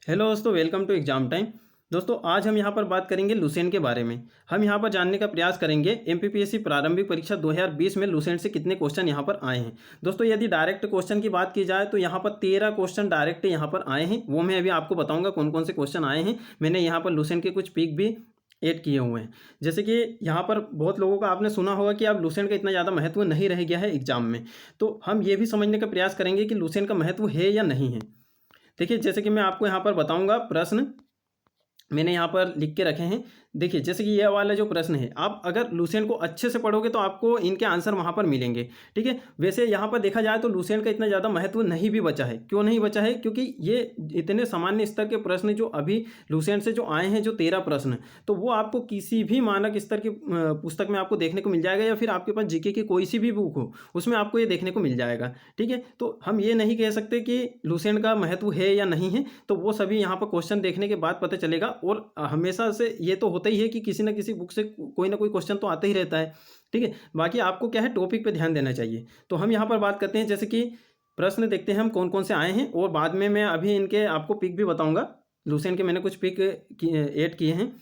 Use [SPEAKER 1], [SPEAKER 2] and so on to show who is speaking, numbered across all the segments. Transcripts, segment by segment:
[SPEAKER 1] Hello दोस्तों, welcome to exam time. दोस्तों, आज हम यहाँ पर बात करेंगे लुसेंट के बारे में। हम यहाँ पर जानने का प्रयास करेंगे एमपीपीएससी प्रारंभिक परीक्षा 2020 में लुसेंट से कितने क्वेश्चन यहाँ पर आए हैं। दोस्तों, यदि डायरेक्ट क्वेश्चन की बात की जाए तो यहाँ पर 13 क्वेश्चन डायरेक्ट यहाँ पर आए हैं। वो मैं अभी आपको बताऊँगा कौन कौन से क्वेश्चन आए हैं। मैंने यहाँ पर लुसेंट के कुछ पिक भी ऐड किए हुए हैं। जैसे कि यहाँ पर बहुत लोगों का आपने सुना होगा कि अब लुसेंट का इतना ज़्यादा महत्व नहीं रह गया है एग्जाम में। तो हम ये भी समझने का प्रयास करेंगे कि लुसेंट का महत्व है या नहीं है। देखिए, जैसे कि मैं आपको यहाँ पर बताऊंगा प्रश्न मैंने यहाँ पर लिख के रखे हैं। देखिए, जैसे कि यह वाला जो प्रश्न है, आप अगर लुसेंट को अच्छे से पढ़ोगे तो आपको इनके आंसर वहाँ पर मिलेंगे। ठीक है। वैसे यहाँ पर देखा जाए तो लुसेंट का इतना ज़्यादा महत्व नहीं भी बचा है। क्यों नहीं बचा है? क्योंकि ये इतने सामान्य स्तर के प्रश्न जो अभी लुसेंट से जो आए हैं, जो 13 प्रश्न, तो वो आपको किसी भी मानक स्तर की पुस्तक में आपको देखने को मिल जाएगा, या फिर आपके पास जीके की कोई सी भी बुक हो उसमें आपको ये देखने को मिल जाएगा। ठीक है। तो हम ये नहीं कह सकते कि लुसेंट का महत्व है या नहीं है, तो वो सभी यहाँ पर क्वेश्चन देखने के बाद पता चलेगा। और हमेशा से ये तो होता ही है कि किसी ना किसी बुक से कोई ना कोई क्वेश्चन तो आता ही रहता है। ठीक है। बाकी आपको क्या है, टॉपिक पे ध्यान देना चाहिए। तो हम यहाँ पर बात करते हैं, जैसे कि प्रश्न देखते हैं हम कौन कौन से आए हैं, और बाद में मैं अभी इनके आपको पिक भी बताऊंगा। लुसेंट के मैंने कुछ पिक ऐड किए हैं।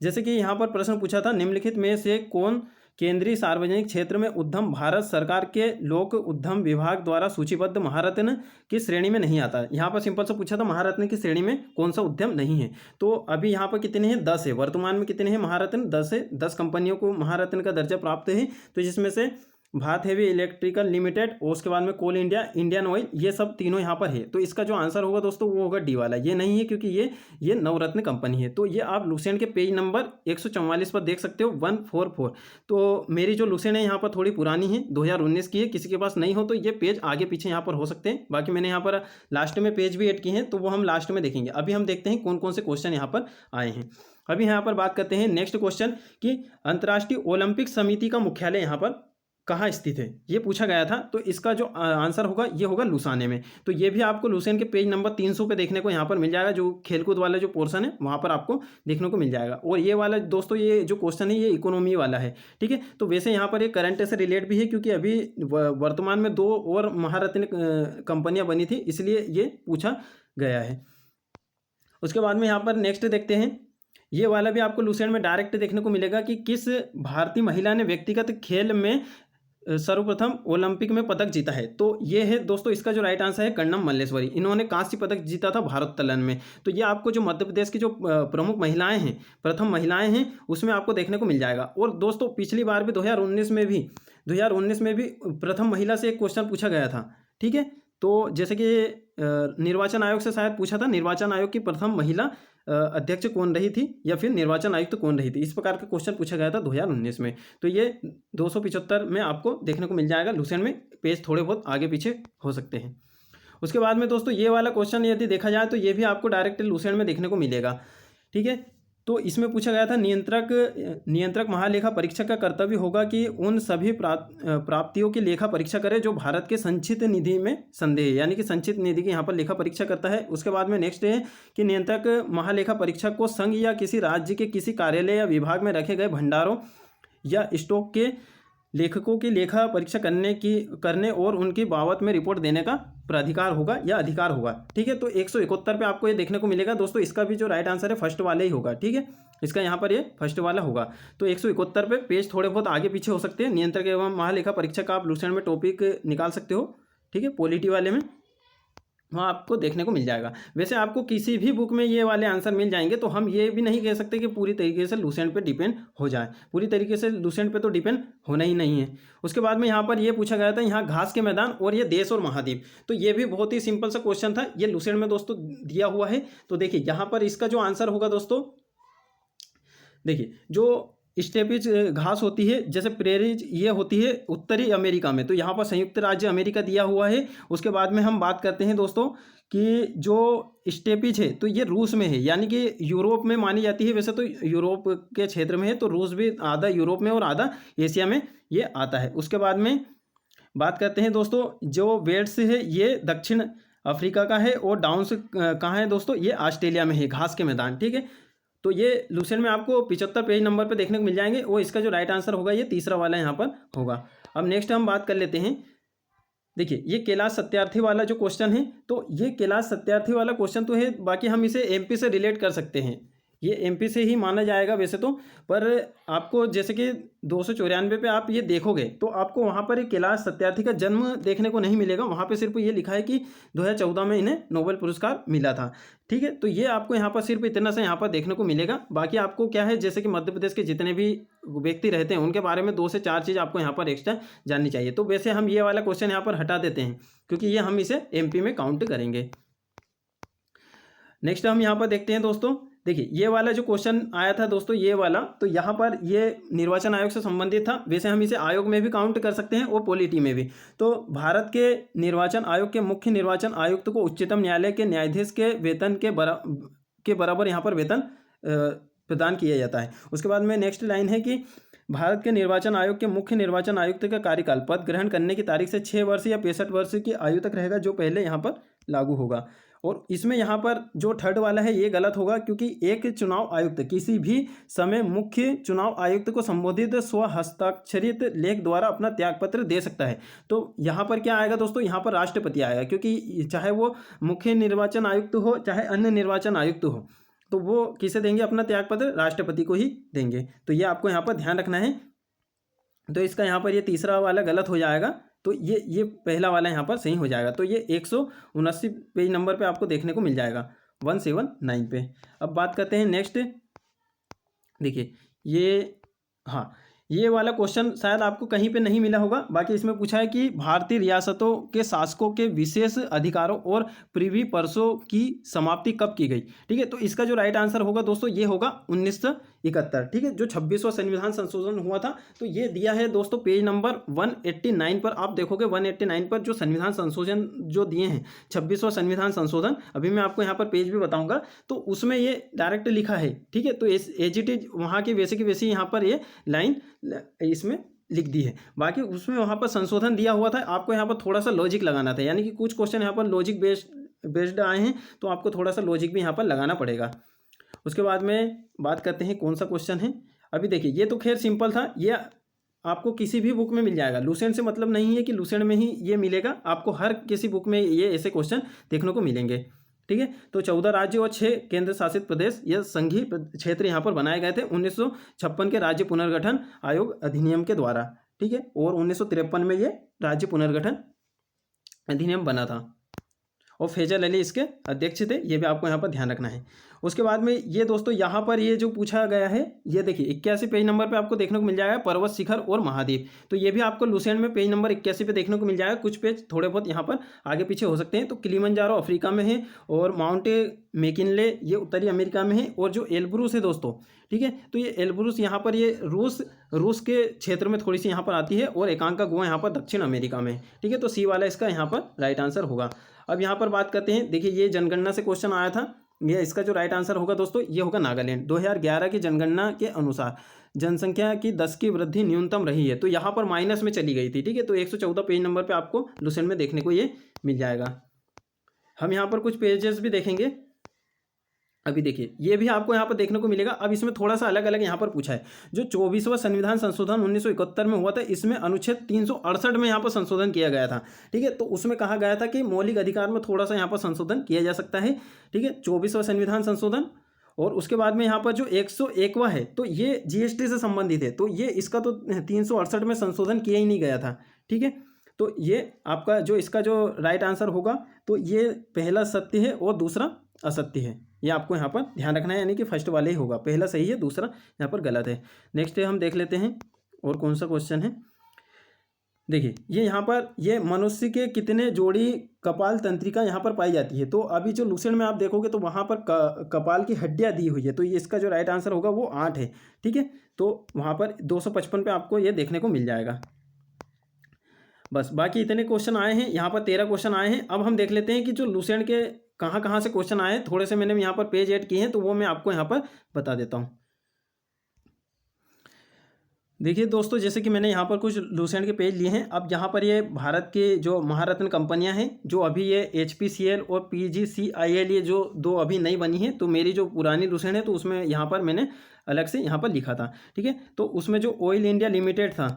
[SPEAKER 1] जैसे कि यहाँ पर प्रश्न पूछा था, निम्नलिखित में से कौन केंद्रीय सार्वजनिक क्षेत्र में उद्यम भारत सरकार के लोक उद्यम विभाग द्वारा सूचीबद्ध महारत्न की श्रेणी में नहीं आता? यहाँ पर सिंपल सा पूछा था, महारत्न की श्रेणी में कौन सा उद्यम नहीं है। तो अभी यहाँ पर कितने हैं? 10 है। वर्तमान में कितने हैं महारत्न? 10 है। 10 कंपनियों को महारत्न का दर्जा प्राप्त है। तो जिसमें से भारत हेवी इलेक्ट्रिकल लिमिटेड, और उसके बाद में कोल इंडिया, इंडियन ऑयल, ये सब तीनों यहाँ पर है। तो इसका जो आंसर होगा दोस्तों वो होगा डी वाला। ये नहीं है क्योंकि ये नवरत्न कंपनी है। तो ये आप लुसेंट के पेज नंबर 144 पर देख सकते हो, 144। तो मेरी जो लुसेंट है यहाँ पर थोड़ी पुरानी है, 2019 की है। किसी के पास नहीं हो तो ये पेज आगे पीछे यहाँ पर हो सकते हैं। बाकी मैंने यहाँ पर लास्ट में पेज भी ऐड किए हैं, तो वो हम लास्ट में देखेंगे। अभी हम देखते हैं कौन कौन से क्वेश्चन यहाँ पर आए हैं। अभी यहाँ पर बात करते हैं नेक्स्ट क्वेश्चन कि अंतर्राष्ट्रीय ओलंपिक समिति का मुख्यालय यहाँ पर कहाँ स्थित है, ये पूछा गया था। तो इसका जो आंसर होगा ये होगा लुसाने में। तो ये भी आपको लुसेंट के पेज नंबर 300 पे देखने को यहाँ पर मिल जाएगा। जो खेलकूद वाला जो पोर्शन है वहाँ पर आपको देखने को मिल जाएगा। और ये वाला दोस्तों, ये जो क्वेश्चन है ये इकोनॉमी वाला है। ठीक है। तो वैसे यहाँ पर एक करंट से रिलेट भी है, क्योंकि अभी वर्तमान में 2 और महारत्न कंपनियाँ बनी थी, इसलिए ये पूछा गया है। उसके बाद में यहाँ पर नेक्स्ट देखते हैं। ये वाला भी आपको लुसेंट में डायरेक्ट देखने को मिलेगा कि किस भारतीय महिला ने व्यक्तिगत खेल में सर्वप्रथम ओलंपिक में पदक जीता है। तो ये है दोस्तों, इसका जो राइट आंसर है कर्णम मल्लेश्वरी। इन्होंने कांस्य पदक जीता था भारोत्तोलन में। तो ये आपको जो मध्य प्रदेश की जो प्रमुख महिलाएं हैं, प्रथम महिलाएं हैं, उसमें आपको देखने को मिल जाएगा। और दोस्तों, पिछली बार भी 2019 में भी प्रथम महिला से एक क्वेश्चन पूछा गया था। ठीक है। तो जैसे कि निर्वाचन आयोग से शायद पूछा था, निर्वाचन आयोग की प्रथम महिला अध्यक्ष कौन रही थी, या फिर निर्वाचन आयुक्त कौन रही थी। इस प्रकार का क्वेश्चन पूछा गया था 2019 में। तो ये 275 में आपको देखने को मिल जाएगा। लुसेंट में पेज थोड़े बहुत आगे पीछे हो सकते हैं। उसके बाद में दोस्तों, ये वाला क्वेश्चन यदि देखा जाए तो ये भी आपको डायरेक्ट लुसेंट में देखने को मिलेगा। ठीक है। तो इसमें पूछा गया था, नियंत्रक महालेखा परीक्षक का कर्तव्य होगा कि उन सभी प्राप्तियों की लेखा परीक्षा करे जो भारत के संचित निधि में संदेह है, यानी कि संचित निधि की यहाँ पर लेखा परीक्षा करता है। उसके बाद में नेक्स्ट है कि नियंत्रक महालेखा परीक्षक को संघ या किसी राज्य के किसी कार्यालय या विभाग में रखे गए भंडारों या स्टॉक के लेखकों की लेखा परीक्षा करने और उनकी बाबत में रिपोर्ट देने का प्राधिकार होगा या अधिकार होगा। ठीक है। तो 171 पे आपको ये देखने को मिलेगा दोस्तों। इसका भी जो राइट आंसर है फर्स्ट वाला ही होगा। ठीक है। इसका यहाँ पर ये फर्स्ट वाला होगा। तो 171 पे पेज थोड़े बहुत आगे पीछे हो सकते हैं। नियंत्रक एवं महालेखा परीक्षक का आप लुसेंट में टॉपिक निकाल सकते हो। ठीक है। पॉलिटी वाले में वहाँ आपको देखने को मिल जाएगा। वैसे आपको किसी भी बुक में ये वाले आंसर मिल जाएंगे। तो हम ये भी नहीं कह सकते कि पूरी तरीके से लुसेंट पे डिपेंड हो जाए। पूरी तरीके से लुसेंट पे तो डिपेंड होना ही नहीं है। उसके बाद में यहाँ पर ये पूछा गया था, यहाँ घास के मैदान और ये देश और महाद्वीप। तो ये भी बहुत ही सिंपल सा क्वेश्चन था। ये लुसेंट में दोस्तों दिया हुआ है। तो देखिए, यहाँ पर इसका जो आंसर होगा दोस्तों, देखिए, जो स्टेपिज घास होती है, जैसे प्रेरीज ये होती है उत्तरी अमेरिका में। तो यहाँ पर संयुक्त राज्य अमेरिका दिया हुआ है। उसके बाद में हम बात करते हैं दोस्तों कि जो स्टेपिज है तो ये रूस में है, यानी कि यूरोप में मानी जाती है। वैसे तो यूरोप के क्षेत्र में है, तो रूस भी आधा यूरोप में और आधा एशिया में ये आता है। उसके बाद में बात करते हैं दोस्तों, जो वेट्स है ये दक्षिण अफ्रीका का है, और डाउन्स कहाँ है दोस्तों, ये ऑस्ट्रेलिया में है, घास के मैदान। ठीक है। तो ये लुसेंट में आपको 75 पेज नंबर पे देखने को मिल जाएंगे। और इसका जो राइट आंसर होगा ये तीसरा वाला यहाँ पर होगा। अब नेक्स्ट हम बात कर लेते हैं देखिए ये कैलाश सत्यार्थी वाला जो क्वेश्चन है, तो ये कैलाश सत्यार्थी वाला क्वेश्चन तो है, बाकी हम इसे एमपी से रिलेट कर सकते हैं, ये एमपी से ही माना जाएगा वैसे तो। पर आपको जैसे कि 294 पे आप ये देखोगे तो आपको वहाँ पर एक कैलाश सत्यार्थी का जन्म देखने को नहीं मिलेगा, वहाँ पे सिर्फ ये लिखा है कि 2014 में इन्हें नोबेल पुरस्कार मिला था। ठीक है, तो ये आपको यहाँ पर सिर्फ इतना सा यहाँ पर देखने को मिलेगा। बाकी आपको क्या है, जैसे कि मध्य प्रदेश के जितने भी व्यक्ति रहते हैं उनके बारे में 2 से 4 चीज़ आपको यहाँ पर एक्स्ट्रा जाननी चाहिए। तो वैसे हम ये वाला क्वेश्चन यहाँ पर हटा देते हैं क्योंकि ये हम इसे एमपी में काउंट करेंगे। नेक्स्ट हम यहाँ पर देखते हैं दोस्तों, देखिए ये वाला जो क्वेश्चन आया था दोस्तों, ये वाला तो यहाँ पर ये निर्वाचन आयोग से संबंधित था। वैसे हम इसे आयोग में भी काउंट कर सकते हैं और पॉलिटी में भी। तो भारत के निर्वाचन आयोग के मुख्य निर्वाचन आयुक्त को उच्चतम न्यायालय के न्यायाधीश के वेतन के बराबर यहाँ पर वेतन प्रदान किया जाता है। उसके बाद में नेक्स्ट लाइन है कि भारत के निर्वाचन आयोग के मुख्य निर्वाचन आयुक्त का कार्यकाल पद ग्रहण करने की तारीख से 6 वर्ष या 65 वर्ष की आयु तक रहेगा, जो पहले यहाँ पर लागू होगा। और इसमें यहाँ पर जो थर्ड वाला है ये गलत होगा, क्योंकि एक चुनाव आयुक्त किसी भी समय मुख्य चुनाव आयुक्त को संबोधित स्वहस्ताक्षरित लेख द्वारा अपना त्यागपत्र दे सकता है। तो यहाँ पर क्या आएगा दोस्तों, यहाँ पर राष्ट्रपति आएगा, क्योंकि चाहे वो मुख्य निर्वाचन आयुक्त हो चाहे अन्य निर्वाचन आयुक्त हो, तो वो किसे देंगे अपना त्यागपत्र, राष्ट्रपति को ही देंगे। तो ये आपको यहाँ पर ध्यान रखना है। तो इसका यहाँ पर ये तीसरा वाला गलत हो जाएगा, तो ये पहला वाला यहाँ पर सही हो जाएगा। तो ये 179 पेज नंबर पे आपको देखने को मिल जाएगा, 179 पे। अब बात करते हैं नेक्स्ट, देखिए ये, हाँ ये वाला क्वेश्चन शायद आपको कहीं पे नहीं मिला होगा। बाकी इसमें पूछा है कि भारतीय रियासतों के शासकों के विशेष अधिकारों और प्रिवी पर्सों की समाप्ति कब की गई। ठीक है, तो इसका जो राइट आंसर होगा दोस्तों ये होगा 1971। ठीक है, जो 26वां संविधान संशोधन हुआ था, तो ये दिया है दोस्तों पेज नंबर 189 पर। आप देखोगे 189 पर जो संविधान संशोधन जो दिए हैं, 26वां संविधान संशोधन, अभी मैं आपको यहाँ पर पेज भी बताऊँगा, तो उसमें ये डायरेक्ट लिखा है। ठीक है, तो एज इट इज वहाँ की वैसे की वैसी यहाँ पर ये लाइन इसमें लिख दी है। बाकी उसमें वहाँ पर संशोधन दिया हुआ था, आपको यहाँ पर थोड़ा सा लॉजिक लगाना था, यानी कि कुछ क्वेश्चन यहाँ पर लॉजिक बेस्ड आए हैं, तो आपको थोड़ा सा लॉजिक भी यहाँ पर लगाना पड़ेगा। उसके बाद में बात करते हैं कौन सा क्वेश्चन है। अभी देखिए ये तो खैर सिंपल था, ये आपको किसी भी बुक में मिल जाएगा। लुसेंट से मतलब नहीं है कि लुसेंट में ही ये मिलेगा, आपको हर किसी बुक में ये ऐसे क्वेश्चन देखने को मिलेंगे। ठीक है, तो 14 राज्य और 6 केंद्र शासित प्रदेश या संघीय क्षेत्र यहाँ पर बनाए गए थे 1956 के राज्य पुनर्गठन आयोग अधिनियम के द्वारा। ठीक है, और 1953 में ये राज्य पुनर्गठन अधिनियम बना था और फैजल अली इसके अध्यक्ष थे, ये भी आपको यहाँ पर ध्यान रखना है। उसके बाद में ये दोस्तों यहाँ पर ये जो पूछा गया है, ये देखिए 81 पेज नंबर पे आपको देखने को मिल जाएगा पर्वत शिखर और महाद्वीप। तो ये भी आपको लुसेंट में पेज नंबर 81 पे देखने को मिल जाएगा। कुछ पेज थोड़े बहुत यहाँ पर आगे पीछे हो सकते हैं। तो किलिमंजारो अफ्रीका में है और माउंट मैकिनले ये उत्तरी अमेरिका में है, और जो एल्ब्रूस है दोस्तों, ठीक है, तो ये एल्ब्रूस यहाँ पर ये रूस के क्षेत्र में थोड़ी सी यहाँ पर आती है, और एकांका गुहा यहाँ पर दक्षिण अमेरिका में। ठीक है, तो सी वाला इसका यहाँ पर राइट आंसर होगा। अब यहाँ पर बात करते हैं, देखिए ये जनगणना से क्वेश्चन आया था, ये इसका जो राइट आंसर होगा दोस्तों ये होगा नागालैंड। 2011 की जनगणना के अनुसार जनसंख्या की 10 की वृद्धि न्यूनतम रही है, तो यहाँ पर माइनस में चली गई थी। ठीक है, तो 114 पेज नंबर पे आपको लुसेंट में देखने को ये मिल जाएगा। हम यहाँ पर कुछ पेजेस भी देखेंगे। अभी देखिए ये भी आपको यहाँ पर देखने को मिलेगा। अब इसमें थोड़ा सा अलग अलग यहाँ पर पूछा है। जो 24वां संविधान संशोधन 1971 में हुआ था, इसमें अनुच्छेद 368 में यहाँ पर संशोधन किया गया था। ठीक है, तो उसमें कहा गया था कि मौलिक अधिकार में थोड़ा सा यहाँ पर संशोधन किया जा सकता है। ठीक है, 24वां संविधान संशोधन। और उसके बाद में यहाँ पर जो 101वां है, तो ये जीएसटी से संबंधित है, तो ये इसका तो 368 में संशोधन किया ही नहीं गया था। ठीक है, तो ये आपका जो इसका जो राइट आंसर होगा, तो ये पहला सत्य है और दूसरा असत्य है, ये आपको यहाँ पर ध्यान रखना है। यानी कि फर्स्ट वाले ही होगा, पहला सही है दूसरा यहाँ पर गलत है। नेक्स्ट हम देख लेते हैं और कौन सा क्वेश्चन है। देखिए ये यहाँ पर ये मनुष्य के कितने जोड़ी कपाल तंत्रिका यहाँ पर पाई जाती है। तो अभी जो लुसेंट में आप देखोगे तो वहाँ पर कपाल की हड्डियाँ दी हुई है, तो ये इसका जो राइट आंसर होगा वो 8 है। ठीक है, तो वहाँ पर 255 पे आपको ये देखने को मिल जाएगा। बस बाकी इतने क्वेश्चन आए हैं, यहाँ पर 13 क्वेश्चन आए हैं। अब हम देख लेते हैं कि जो लुसेंट के कहाँ कहाँ से क्वेश्चन आए। थोड़े से मैंने यहाँ पर पेज ऐड किए हैं, तो वो मैं आपको यहाँ पर बता देता हूँ। देखिए दोस्तों, जैसे कि मैंने यहाँ पर कुछ लुसेंट के पेज लिए हैं। अब यहाँ पर ये भारत के जो महारत्न कंपनियाँ हैं, जो अभी ये HPCL और PGCIL ये जो 2 अभी नई बनी हैं, तो मेरी जो पुरानी लुसेंट है तो उसमें यहाँ पर मैंने अलग से यहाँ पर लिखा था। ठीक है, तो उसमें जो ऑयल इंडिया लिमिटेड था,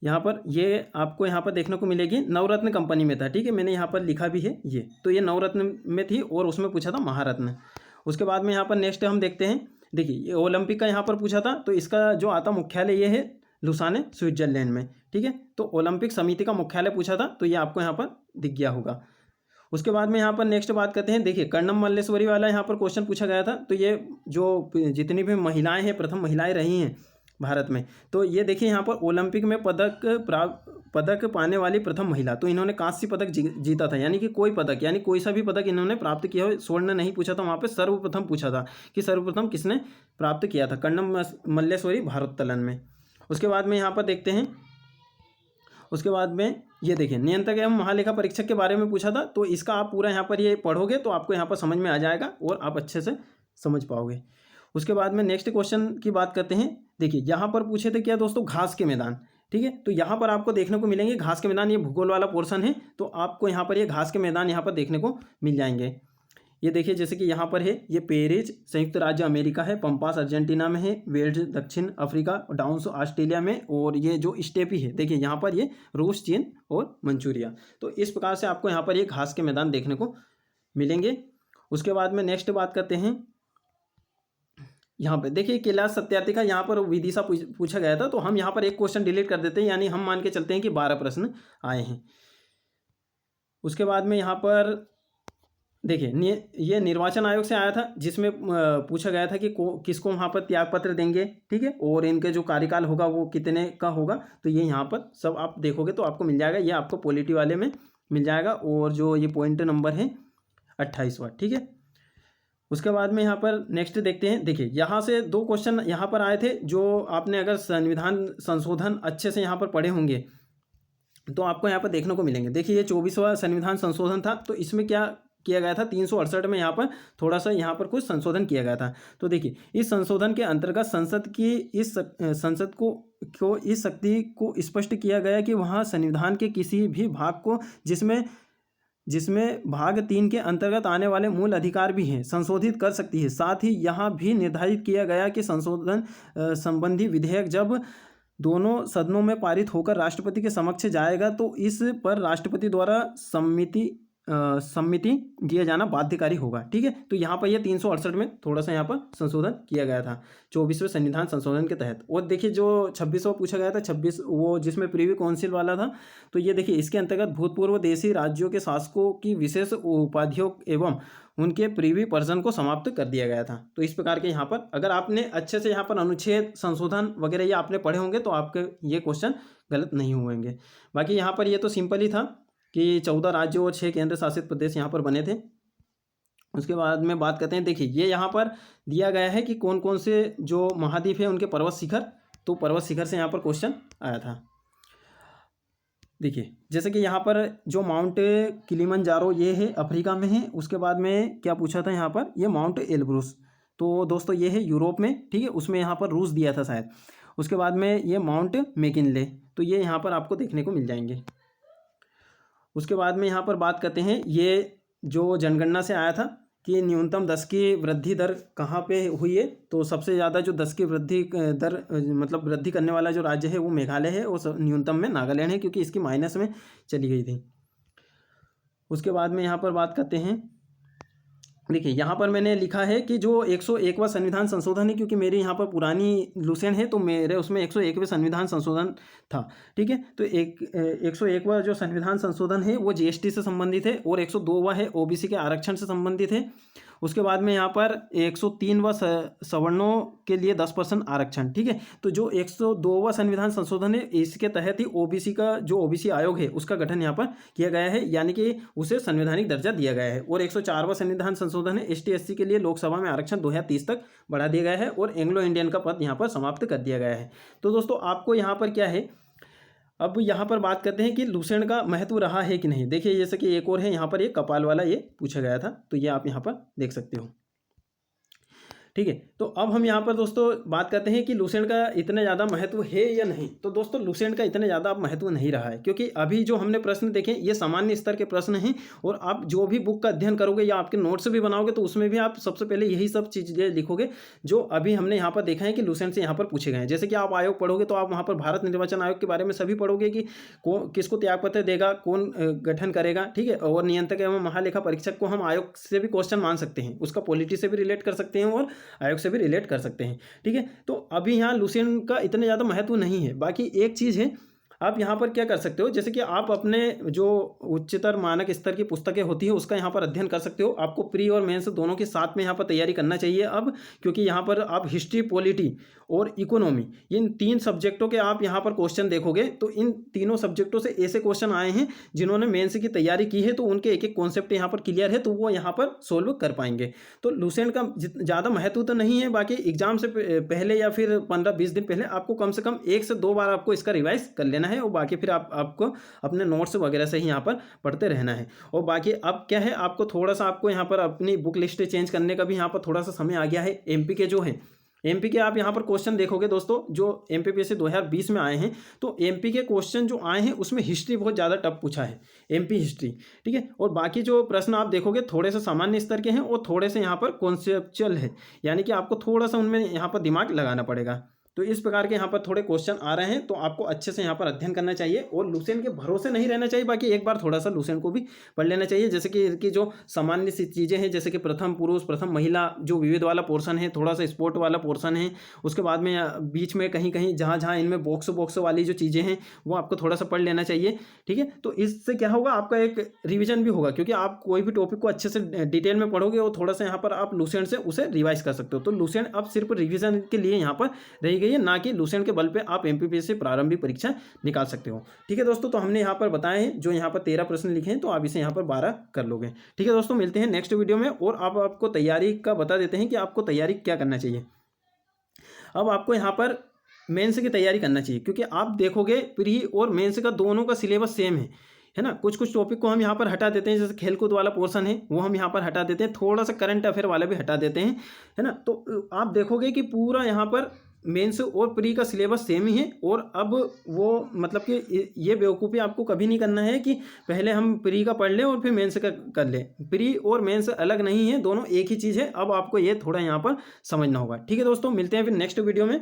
[SPEAKER 1] यहाँ पर ये आपको यहाँ पर देखने को मिलेगी, नवरत्न कंपनी में था, ठीक है, मैंने यहाँ पर लिखा भी है ये, तो ये नवरत्न में थी और उसमें पूछा था महारत्न। उसके बाद में यहाँ पर नेक्स्ट हम देखते हैं, देखिए ये ओलंपिक का यहाँ पर पूछा था, तो इसका जो आता मुख्यालय ये है लुसाने, स्विट्जरलैंड में, ठीक है। तो ओलंपिक समिति का मुख्यालय पूछा था, तो ये आपको यहाँ पर दिख गया होगा। उसके बाद में यहाँ पर नेक्स्ट बात करते हैं, देखिए कर्णम मल्लेश्वरी वाला यहाँ पर क्वेश्चन पूछा गया था, तो ये जो जितनी भी महिलाएं हैं, प्रथम महिलाएं रही हैं भारत में, तो ये देखिए यहाँ पर ओलंपिक में पदक पाने वाली प्रथम महिला, तो इन्होंने कांस्य पदक जीता था, यानी कि कोई पदक, यानी कोई सा भी पदक इन्होंने प्राप्त किया हो, स्वर्ण नहीं पूछा था, वहाँ पे सर्वप्रथम पूछा था कि सर्वप्रथम किसने प्राप्त किया था, कर्णम मल्लेश्वरी भारोत्तोलन में। उसके बाद में यहाँ पर देखते हैं, उसके बाद में ये देखिए नियंत्रक एवं महालेखा परीक्षक के बारे में पूछा था, तो इसका आप पूरा यहाँ पर ये पढ़ोगे तो आपको यहाँ पर समझ में आ जाएगा और आप अच्छे से समझ पाओगे। उसके बाद में नेक्स्ट क्वेश्चन की बात करते हैं, देखिए यहाँ पर पूछे थे क्या दोस्तों, घास के मैदान, ठीक है, तो यहाँ पर आपको देखने को मिलेंगे घास के मैदान, ये भूगोल वाला पोर्शन है, तो आपको यहाँ पर ये घास के मैदान यहाँ पर देखने को मिल जाएंगे। ये देखिए जैसे कि यहाँ पर है, ये पेरिस संयुक्त राज्य अमेरिका है, पंपास अर्जेंटीना में है, वेल्स दक्षिण अफ्रीका, डाउन्स ऑस्ट्रेलिया में, और ये जो स्टेपी है देखिए यहाँ पर ये रूस, चीन और मंचूरिया। तो इस प्रकार से आपको यहाँ पर ये घास के मैदान देखने को मिलेंगे। उसके बाद में नेक्स्ट बात करते हैं, यहाँ पे देखिए कैलाश सत्यार्थी का यहाँ पर विदिशा पूछा गया था, तो हम यहाँ पर एक क्वेश्चन डिलीट कर देते हैं, यानी हम मान के चलते हैं कि 12 प्रश्न आए हैं। उसके बाद में यहाँ पर देखिए ये निर्वाचन आयोग से आया था, जिसमें पूछा गया था कि किसको वहाँ पर त्यागपत्र देंगे, ठीक है, और इनके जो कार्यकाल होगा वो कितने का होगा, तो ये यहाँ पर सब आप देखोगे तो आपको मिल जाएगा, ये आपको पॉलिटी वाले में मिल जाएगा, और जो ये पॉइंट नंबर है 28वां, ठीक है। उसके बाद में यहाँ पर नेक्स्ट देखते हैं, देखिए यहाँ से 2 क्वेश्चन यहाँ पर आए थे, जो आपने अगर संविधान संशोधन अच्छे से यहाँ पर पढ़े होंगे तो आपको यहाँ पर देखने को मिलेंगे। देखिए ये 24वां संविधान संशोधन था, तो इसमें क्या किया गया था, 368 में यहाँ पर थोड़ा सा यहाँ पर कुछ संशोधन किया गया था। तो देखिए इस संशोधन के अंतर्गत संसद को इस शक्ति को स्पष्ट किया गया कि वहाँ संविधान के किसी भी भाग को जिसमें भाग 3 के अंतर्गत आने वाले मूल अधिकार भी हैं संशोधित कर सकती है। साथ ही यहाँ भी निर्धारित किया गया कि संशोधन संबंधी विधेयक जब दोनों सदनों में पारित होकर राष्ट्रपति के समक्ष जाएगा तो इस पर राष्ट्रपति द्वारा सम्मति दिया जाना बाध्यकारी होगा, ठीक है। तो यहाँ पर ये 368 में थोड़ा सा यहाँ पर संशोधन किया गया था 24वें संविधान संशोधन के तहत। और देखिए जो 26वां पूछा गया था, 26 वो जिसमें प्रीवी काउंसिल वाला था, तो ये देखिए इसके अंतर्गत भूतपूर्व देशी राज्यों के शासकों की विशेष उपाधियों एवं उनके प्रीवी पर्सन को समाप्त कर दिया गया था। तो इस प्रकार के यहाँ पर अगर आपने अच्छे से यहाँ पर अनुच्छेद संशोधन वगैरह ये आपने पढ़े होंगे तो आपके ये क्वेश्चन गलत नहीं होंगे। बाकी यहाँ पर ये तो सिंपल ही था कि 14 राज्यों और 6 केंद्र शासित प्रदेश यहाँ पर बने थे। उसके बाद में बात करते हैं, देखिए ये यहाँ पर दिया गया है कि कौन कौन से जो महाद्वीप है उनके पर्वत शिखर, तो पर्वत शिखर से यहाँ पर क्वेश्चन आया था। देखिए जैसे कि यहाँ पर जो माउंट किलिमंजारो ये है अफ्रीका में है। उसके बाद में क्या पूछा था यहाँ पर, ये माउंट एल्ब्रुस, तो दोस्तों ये है यूरोप में, ठीक है, उसमें यहाँ पर रूस दिया था शायद। उसके बाद में ये माउंट मैकिनले, तो ये यहाँ पर आपको देखने को मिल जाएंगे। उसके बाद में यहाँ पर बात करते हैं, ये जो जनगणना से आया था कि न्यूनतम 10 की वृद्धि दर कहाँ पे हुई है, तो सबसे ज़्यादा जो 10 की वृद्धि दर मतलब वृद्धि करने वाला जो राज्य है वो मेघालय है, और न्यूनतम में नागालैंड है, क्योंकि इसकी माइनस में चली गई थी। उसके बाद में यहाँ पर बात करते हैं, देखिए यहाँ पर मैंने लिखा है कि जो 101वां संविधान संशोधन है, क्योंकि मेरी यहाँ पर पुरानी लुसेंट है तो मेरे उसमें 101वें संविधान संशोधन था, ठीक है। तो 101वां जो संविधान संशोधन है वो जीएसटी से संबंधित है, और 102वां है ओबीसी के आरक्षण से संबंधित है। उसके बाद में यहाँ पर 103वां सवर्णों के लिए 10% आरक्षण, ठीक है। तो जो 102वां संविधान संशोधन है इसके तहत ही ओबीसी का जो ओबीसी आयोग है उसका गठन यहाँ पर किया गया है, यानी कि उसे संवैधानिक दर्जा दिया गया है। और 104वां संविधान संशोधन है एसटी एससी के लिए लोकसभा में आरक्षण 2030 तक बढ़ा दिया गया है, और एंग्लो इंडियन का पद यहाँ पर समाप्त कर दिया गया है। तो दोस्तों आपको यहाँ पर क्या है, अब यहाँ पर बात करते हैं कि लुसेंट का महत्व रहा है कि नहीं। देखिए जैसे कि एक और है यहाँ पर, ये कपाल वाला ये पूछा गया था, तो ये आप यहाँ पर देख सकते हो। ठीक है। तो अब हम यहाँ पर दोस्तों बात करते हैं कि लूसेंट का इतना ज़्यादा महत्व है या नहीं। तो दोस्तों लूसेंट का इतना ज़्यादा अब महत्व नहीं रहा है, क्योंकि अभी जो हमने प्रश्न देखे ये सामान्य स्तर के प्रश्न हैं, और आप जो भी बुक का अध्ययन करोगे या आपके नोट्स भी बनाओगे तो उसमें भी आप सबसे पहले यही सब चीज़ें लिखोगे जो अभी हमने यहाँ पर देखा है कि लूसेंट से यहाँ पर पूछे गए हैं। जैसे कि आप आयोग पढ़ोगे तो आप वहाँ पर भारत निर्वाचन आयोग के बारे में सभी पढ़ोगे कि किसको त्यागपत्र देगा, कौन गठन करेगा, ठीक है। और नियंत्रक एवं महालेखा परीक्षक को हम आयोग से भी क्वेश्चन मान सकते हैं, उसका पॉलिटी से भी रिलेट कर सकते हैं और आयोग से भी रिलेट कर सकते हैं, ठीक है। तो अभी यहाँ लूसेंट का इतना ज़्यादा महत्व नहीं है। बाकी एक चीज़ है, आप यहाँ पर क्या कर सकते हो, जैसे कि आप अपने जो उच्चतर मानक स्तर की पुस्तकें होती है उसका यहाँ पर अध्ययन कर सकते हो। आपको प्री और मेंस दोनों के साथ में यहाँ पर तैयारी करना चाहिए अब, क्योंकि यहाँ पर आप हिस्ट्री, पॉलिटी और इकोनॉमी, इन 3 सब्जेक्टों के आप यहाँ पर क्वेश्चन देखोगे तो इन तीनों सब्जेक्टों से ऐसे क्वेश्चन आए हैं जिन्होंने मेंस की तैयारी की है, तो उनके एक एक कॉन्सेप्ट यहाँ पर क्लियर है, तो वो यहाँ पर सोल्व कर पाएंगे। तो लूसेंट का ज़्यादा महत्व तो नहीं है। बाकी एग्जाम से पहले या फिर 15-20 दिन पहले आपको कम से कम 1 से 2 बार आपको इसका रिवाइज कर लेना है, और बाकी फिर आपको अपने नोट्स वगैरह से ही यहाँ पर पढ़ते रहना है। और बाकी अब क्या है, आपको थोड़ा सा आपको यहाँ पर अपनी बुक लिस्ट चेंज करने का भी यहाँ पर थोड़ा सा समय आ गया है। एमपी के जो है, एमपी के आप यहाँ पर क्वेश्चन देखोगे दोस्तों, जो एमपीपीएससी 2020 में आए हैं, तो एमपी के क्वेश्चन जो आए हैं उसमें हिस्ट्री बहुत ज़्यादा टफ पूछा है, एमपी हिस्ट्री, ठीक है। और बाकी जो प्रश्न आप देखोगे थोड़े से सामान्य स्तर के हैं और थोड़े से यहाँ पर कॉन्सेप्चुअल है, यानी कि आपको थोड़ा सा उनमें यहाँ पर दिमाग लगाना पड़ेगा। तो इस प्रकार के यहाँ पर थोड़े क्वेश्चन आ रहे हैं, तो आपको अच्छे से यहाँ पर अध्ययन करना चाहिए और लूसेंट के भरोसे नहीं रहना चाहिए। बाकी एक बार थोड़ा सा लूसेंट को भी पढ़ लेना चाहिए, जैसे कि इनकी जो सामान्य सी चीज़ें हैं, जैसे कि प्रथम पुरुष, प्रथम महिला, जो विविध वाला पोर्शन है, थोड़ा सा स्पोर्ट वाला पोर्शन है, उसके बाद में बीच में कहीं कहीं जहाँ इनमें बॉक्स वाली जो चीज़ें हैं वो आपको थोड़ा सा पढ़ लेना चाहिए, ठीक है। तो इससे क्या होगा, आपका एक रिविजन भी होगा, क्योंकि आप कोई भी टॉपिक को अच्छे से डिटेल में पढ़ोगे और थोड़ा सा यहाँ पर आप लूसेंट से उसे रिवाइज कर सकते हो। तो लूसेंट अब सिर्फ रिविजन के लिए यहाँ पर रही गई है, ना कि लूसेंट के बल पे आप एमपीपीएससी प्रारंभिक परीक्षा निकाल सकते हो, ठीक है दोस्तों। तो हमने यहाँ पर बताए हैं, जो यहाँ पर 13 प्रश्न लिखे हैं, तो आप इसे यहाँ पर 12 कर लोगे, ठीक है दोस्तों। मिलते हैं नेक्स्ट वीडियो में, और आप आपको तैयारी का बता देते हैं कि आपको तैयारी क्या करना चाहिए। अब आपको यहाँ पर मेंस की तैयारी करना चाहिए, क्योंकि आप देखोगे प्री और मेंस का दोनों का सिलेबस सेम है ना। कुछ टॉपिक को हम यहाँ पर हटा देते हैं, जैसे खेलकूद वाला पोर्शन है वो हम यहाँ पर हटा देते हैं, थोड़ा सा करंट अफेयर वाला भी हटा देते हैं, है ना। तो आप देखोगे कि पूरा यहाँ पर मेंस और प्री का सिलेबस सेम ही है। और अब वो मतलब कि ये बेवकूफ़ी आपको कभी नहीं करना है कि पहले हम प्री का पढ़ लें और फिर मेंस का कर लें। प्री और मेंस अलग नहीं है, दोनों एक ही चीज़ है। अब आपको ये थोड़ा यहाँ पर समझना होगा, ठीक है दोस्तों। मिलते हैं फिर नेक्स्ट वीडियो में।